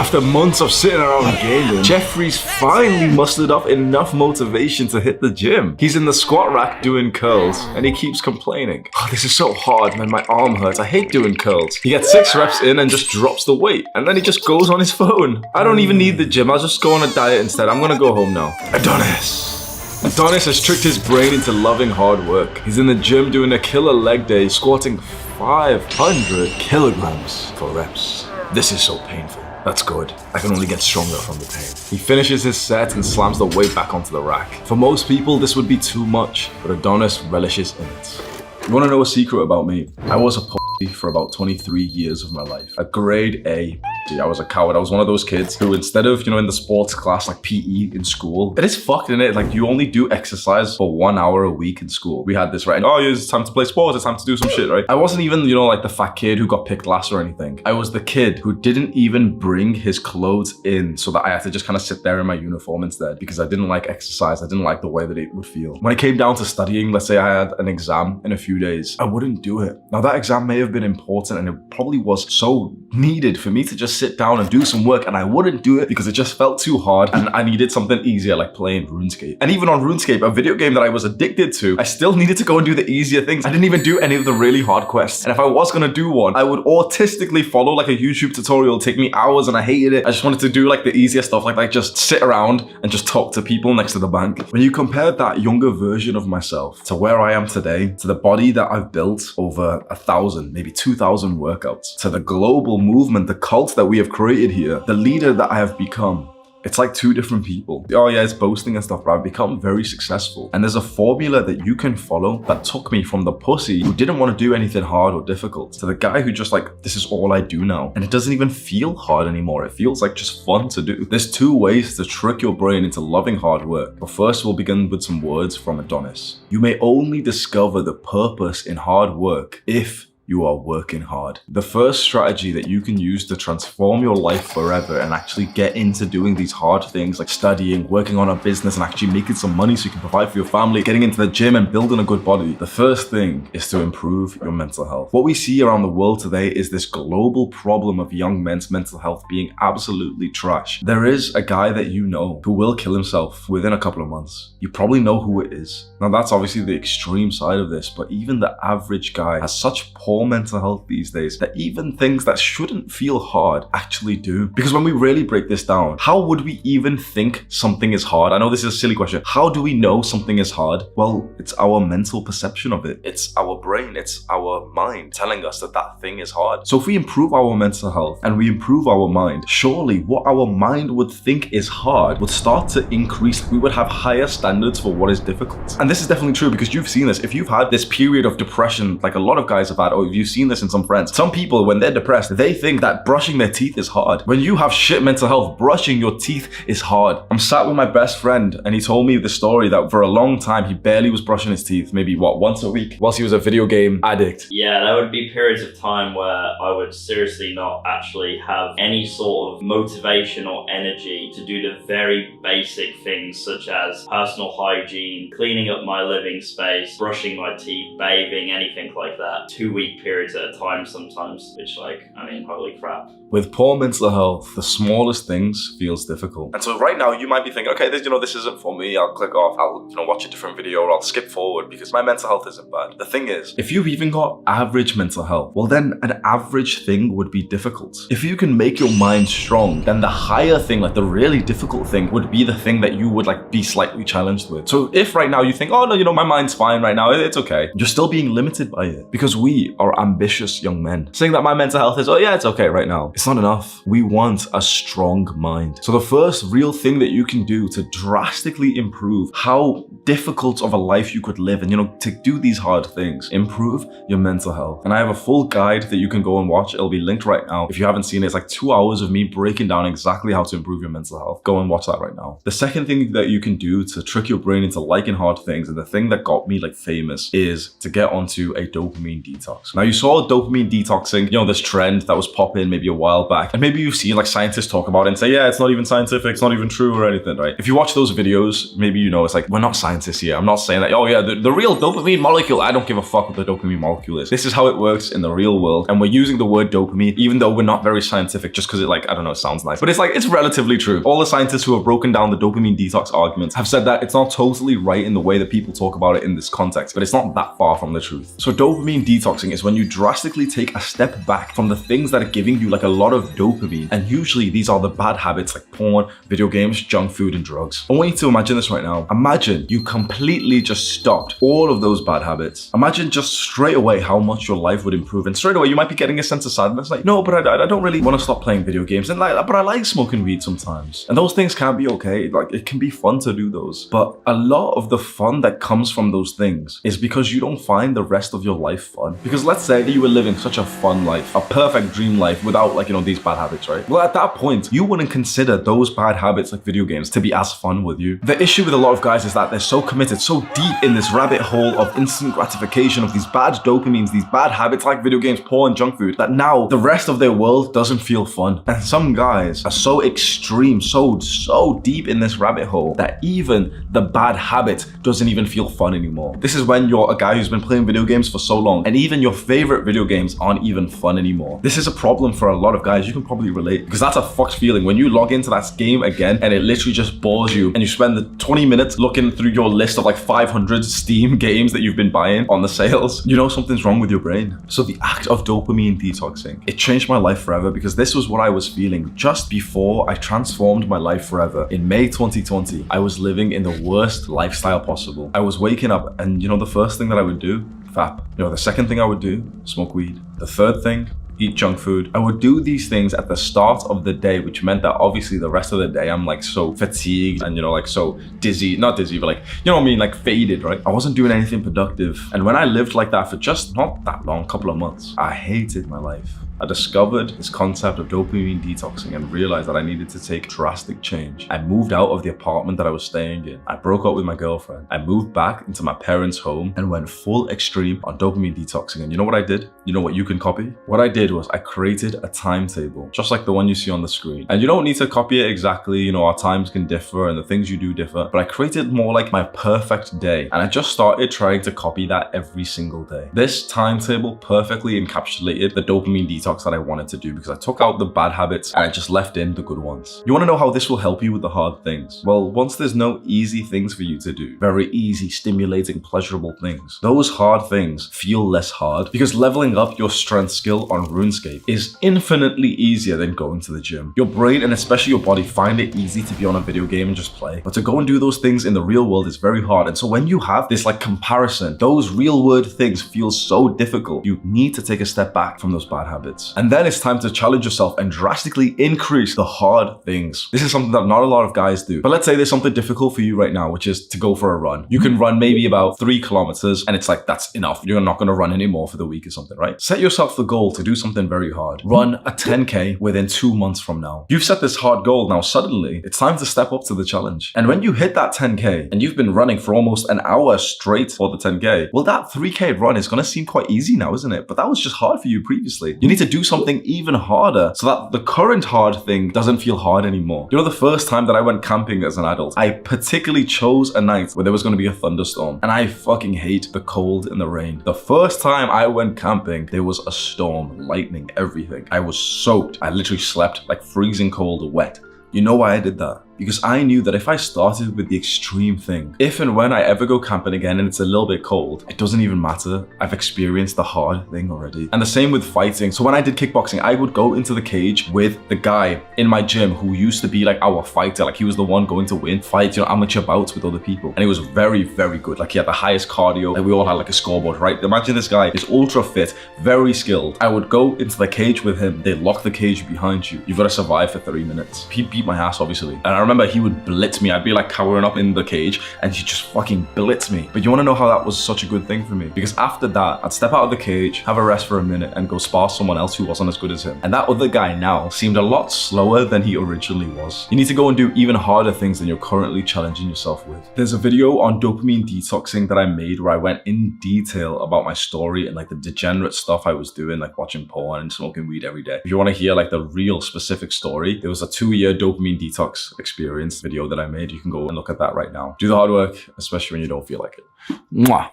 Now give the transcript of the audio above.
After months of sitting around gaming, Jeffrey's finally mustered up enough motivation to hit the gym. He's in the squat rack doing curls, and he keeps complaining. Oh, this is so hard, man, my arm hurts. I hate doing curls. He gets 6 reps in and just drops the weight, and then he just goes on his phone. I don't even need the gym, I'll just go on a diet instead. I'm gonna go home now. Adonis has tricked his brain into loving hard work. He's in the gym doing a killer leg day, squatting 500 kilograms for reps. This is so painful. That's good. I can only get stronger from the pain. He finishes his set and slams the weight back onto the rack. For most people, this would be too much, but Adonis relishes in it. You wanna know a secret about me? I was a pussy for about 23 years of my life. A grade A. I was a coward. I was one of those kids who, instead of, in the sports class like PE in school, it is fucked, in it. Like, you only do exercise for 1 hour a week in school. We had this, right? And, oh, it's time to play sports. It's time to do some shit, right? I wasn't even, like the fat kid who got picked last or anything. I was the kid who didn't even bring his clothes in, so that I had to just kind of sit there in my uniform instead, because I didn't like exercise. I didn't like the way that it would feel. When it came down to studying, let's say I had an exam in a few days, I wouldn't do it. Now, that exam may have been important, and it probably was so needed for me to just sit down and do some work, and I wouldn't do it because it just felt too hard, and I needed something easier, like playing RuneScape. And even on RuneScape, a video game that I was addicted to, I still needed to go and do the easier things. I didn't even do any of the really hard quests. And if I was gonna do one, I would autistically follow like a YouTube tutorial, take me hours, and I hated it. I just wanted to do like the easier stuff, like just sit around and just talk to people next to the bank. When you compare that younger version of myself to where I am today, to the body that I've built over 1,000, maybe 2,000 workouts, to the global movement, the cult that we have created here, the leader that I have become, it's like two different people. Oh yeah, it's boasting and stuff, but I've become very successful. And there's a formula that you can follow that took me from the pussy who didn't want to do anything hard or difficult to the guy who just like, this is all I do now. And it doesn't even feel hard anymore. It feels like just fun to do. There's 2 ways to trick your brain into loving hard work. But first, we'll begin with some words from Adonis. You may only discover the purpose in hard work if you are working hard. The first strategy that you can use to transform your life forever and actually get into doing these hard things like studying, working on a business, and actually making some money so you can provide for your family, getting into the gym and building a good body. The first thing is to improve your mental health. What we see around the world today is this global problem of young men's mental health being absolutely trash. There is a guy that you know who will kill himself within a couple of months. You probably know who it is. Now, that's obviously the extreme side of this, but even the average guy has such poor mental health these days that even things that shouldn't feel hard actually do. Because when we really break this down, how would we even think something is hard? I know this is a silly question. How do we know something is hard? Well, it's our mental perception of it. It's our brain, it's our mind telling us that that thing is hard. So if we improve our mental health and we improve our mind, surely what our mind would think is hard would start to increase. We would have higher standards for what is difficult. And this is definitely true because you've seen this. If you've had this period of depression, like a lot of guys have had, or if you've seen this in some friends, some people, when they're depressed, they think that brushing their teeth is hard. When you have shit mental health, brushing your teeth is hard. I'm sat with my best friend and he told me the story that for a long time, he barely was brushing his teeth, maybe once a week, whilst he was a video game addict. Yeah, there would be periods of time where I would seriously not actually have any sort of motivation or energy to do the very basic things such as personal hygiene, cleaning up my living space, brushing my teeth, bathing, anything like that. 2-week periods at a time sometimes, which holy crap. With poor mental health, the smallest things feels difficult. And so right now you might be thinking, okay, this isn't for me. I'll click off, I'll watch a different video, or I'll skip forward because my mental health isn't bad. The thing is, if you've even got average mental health, well then an average thing would be difficult. If you can make your mind strong, then the higher thing, like the really difficult thing, would be the thing that you would be slightly challenged with. So if right now you think, oh no, my mind's fine right now, it's okay, you're still being limited by it because we are ambitious young men. Saying that my mental health is, oh yeah, it's okay right now, it's not enough. We want a strong mind. So the first real thing that you can do to drastically improve how difficult of a life you could live and, to do these hard things, improve your mental health. And I have a full guide that you can go and watch. It'll be linked right now. If you haven't seen it, it's like 2 hours of me breaking down exactly how to improve your mental health. Go and watch that right now. The second thing that you can do to trick your brain into liking hard things, and the thing that got me famous, is to get onto a dopamine detox. Now, you saw dopamine detoxing, this trend that was popping maybe a while while back, and maybe you've seen like scientists talk about it and say, yeah, it's not even scientific, it's not even true or anything, right? If you watch those videos, maybe you know it's like, we're not scientists here. I'm not saying that, oh yeah, the real dopamine molecule, I don't give a fuck what the dopamine molecule is. This is how it works in the real world, and we're using the word dopamine, even though we're not very scientific, just because it like, I don't know, it sounds nice. But it's like, it's relatively true. All the scientists who have broken down the dopamine detox arguments have said that it's not totally right in the way that people talk about it in this context, but it's not that far from the truth. So dopamine detoxing is when you drastically take a step back from the things that are giving you like a lot of dopamine, and usually these are the bad habits like porn, video games, junk food, and drugs. I want you to imagine this right now. Imagine you completely just stopped all of those bad habits. Imagine just straight away how much your life would improve, and straight away you might be getting a sense of sadness like, no, but I don't really want to stop playing video games, and like, but I like smoking weed sometimes, and those things can be okay. Like, it can be fun to do those, but a lot of the fun that comes from those things is because you don't find the rest of your life fun. Because let's say that you were living such a fun life, a perfect dream life without like, you know, these bad habits, right? Well, at that point, you wouldn't consider those bad habits like video games to be as fun with you. The issue with a lot of guys is that they're so committed, so deep in this rabbit hole of instant gratification, of these bad dopamines, these bad habits like video games, porn, junk food, that now the rest of their world doesn't feel fun. And some guys are so extreme, so deep in this rabbit hole that even the bad habit doesn't even feel fun anymore. This is when you're a guy who's been playing video games for so long, and even your favorite video games aren't even fun anymore. This is a problem for a lot of guys. You can probably relate, because that's a fucked feeling when you log into that game again and it literally just bores you, and you spend the 20 minutes looking through your list of like 500 Steam games that you've been buying on the sales. You know something's wrong with your brain. So the act of dopamine detoxing, it changed my life forever, because this was what I was feeling just before I transformed my life forever. In May 2020, I was living in the worst lifestyle possible. I was waking up, and you know the first thing that I would do? Fap. You know, the second thing I would do? Smoke weed. The third thing? Eat junk food. I would do these things at the start of the day, which meant that obviously the rest of the day I'm like so fatigued and, you know, like so dizzy, not dizzy, but like, you know what I mean, like faded, right? I wasn't doing anything productive. And when I lived like that for just not that long, couple of months, I hated my life. I discovered this concept of dopamine detoxing and realized that I needed to take drastic change. I moved out of the apartment that I was staying in. I broke up with my girlfriend. I moved back into my parents' home and went full extreme on dopamine detoxing. And you know what I did? You know what you can copy? What I did was I created a timetable, just like the one you see on the screen. And you don't need to copy it exactly. You know, our times can differ and the things you do differ, but I created more like my perfect day. And I just started trying to copy that every single day. This timetable perfectly encapsulated the dopamine detox that I wanted to do, because I took out the bad habits and I just left in the good ones. You want to know how this will help you with the hard things? Well, once there's no easy things for you to do, very easy, stimulating, pleasurable things, those hard things feel less hard, because leveling up your strength skill on RuneScape is infinitely easier than going to the gym. Your brain and especially your body find it easy to be on a video game and just play, but to go and do those things in the real world is very hard. And so when you have this like comparison, those real world things feel so difficult, you need to take a step back from those bad habits. And then it's time to challenge yourself and drastically increase the hard things. This is something that not a lot of guys do. But let's say there's something difficult for you right now, which is to go for a run. You can run maybe about 3 kilometers and it's like, that's enough. You're not going to run anymore for the week or something, right? Set yourself the goal to do something very hard. Run a 10K within 2 months from now. You've set this hard goal. Now suddenly it's time to step up to the challenge. And when you hit that 10K and you've been running for almost an hour straight for the 10K, well, that 3K run is going to seem quite easy now, isn't it? But that was just hard for you previously. You need to do something even harder so that the current hard thing doesn't feel hard anymore. You know, the first time that I went camping as an adult, I particularly chose a night where there was going to be a thunderstorm, and I fucking hate the cold and the rain. The first time I went camping, there was a storm, lightning, everything. I was soaked. I literally slept like freezing cold, wet. You know why I did that? Because I knew that if I started with the extreme thing, if and when I ever go camping again and it's a little bit cold, it doesn't even matter. I've experienced the hard thing already. And the same with fighting. So when I did kickboxing, I would go into the cage with the guy in my gym who used to be like our fighter. Like he was the one going to win, fight, you know, amateur bouts with other people. And he was very, very good. Like he had the highest cardio. Like we all had like a scoreboard, right? Imagine this guy is ultra fit, very skilled. I would go into the cage with him. They lock the cage behind you. You've got to survive for 3 minutes. He beat my ass, obviously. And I remember remember he would blitz me. I'd be like cowering up in the cage and he'd just fucking blitz me. But you want to know how that was such a good thing for me? Because after that, I'd step out of the cage, have a rest for a minute, and go spar someone else who wasn't as good as him. And that other guy now seemed a lot slower than he originally was. You need to go and do even harder things than you're currently challenging yourself with. There's a video on dopamine detoxing that I made where I went in detail about my story and like the degenerate stuff I was doing, like watching porn and smoking weed every day. If you want to hear like the real specific story, there was a 2-year dopamine detox experience video that I made. You can go and look at that right now. Do the hard work, especially when you don't feel like it. Mwah.